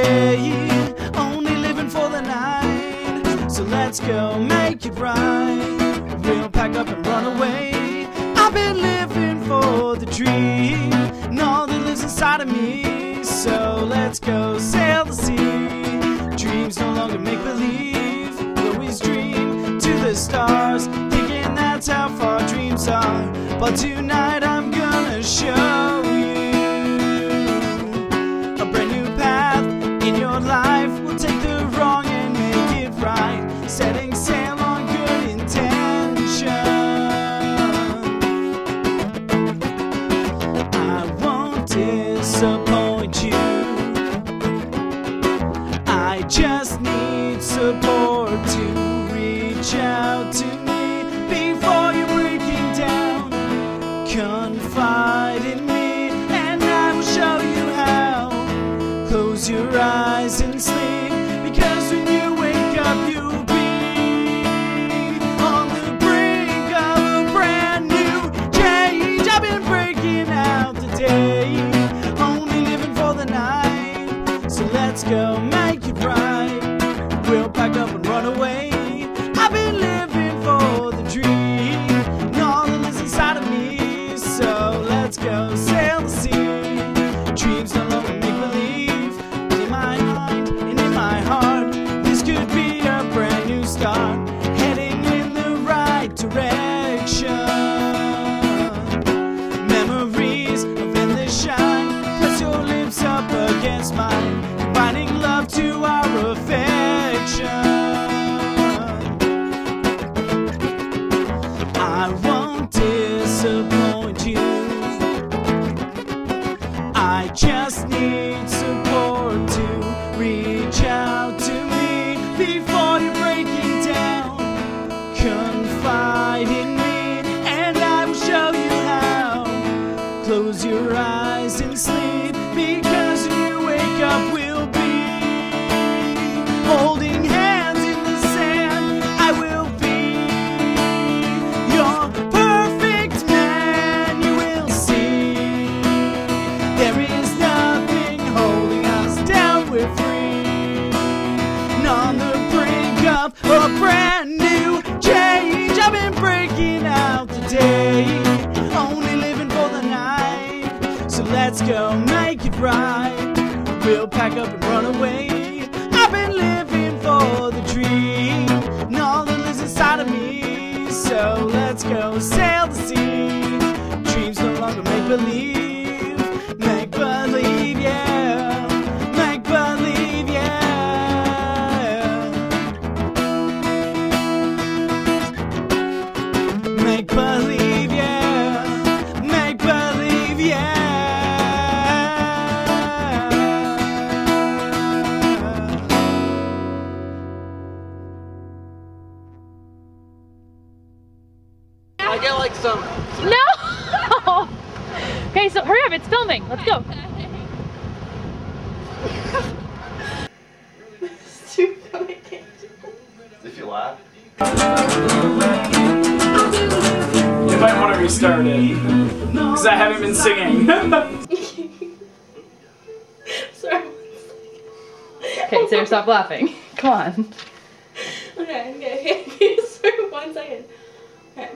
day, only living for the night. So let's go make it right. We'll pack up and run away. I've been living for the dream and all that lives inside of me. So let's go sail the sea. Dreams no longer make believe. We'll always dream to the stars, thinking that's how far dreams are. But tonight I'm gonna show you a brand new path in your life. We'll take the wrong and make it right, setting sail on good intention. I won't disappoint you. I just need support to reach out to me before you're breaking down. Confide in me and I will show you how. Close your eyes and sleep, because when you wake up you'll be on the brink of a brand new change. I've been breaking out today, only living for the night. So let's go make it right. We'll pack up and run away. I've been living for the dream and all that lives inside of me. So let's go sail the sea. Dreams no longer make believe. In my mind and in my heart, this could be a brand new start, heading in the right direction. Memories of endless shine, press your lips up against mine, combining love to our affection. I won't disappoint you. I just need support to reach out to me before you're breaking down. Confide in me and I will show you how. Close your eyes and sleep, because when you wake up we'll be holding hands in the sand. I will be your perfect man. You will see there is nothing holding us down. We're free and on the brink of a brand new change. I've been breaking out today, only living for the night. So let's go make it right. We'll pack up and run away. I've been living for the dream and all that lives inside of me. So let's go sail the sea. Dreams no longer make believe. Make believe, yeah. Make believe, yeah. Make believe, yeah. Make believe, yeah. I get like some. No! Okay, so hurry up, it's filming. Let's go. If you laugh. You might want to restart it, because I haven't been singing. Sorry. Okay, Sarah, stop laughing. Come on. Okay. Sorry, 1 second. Okay.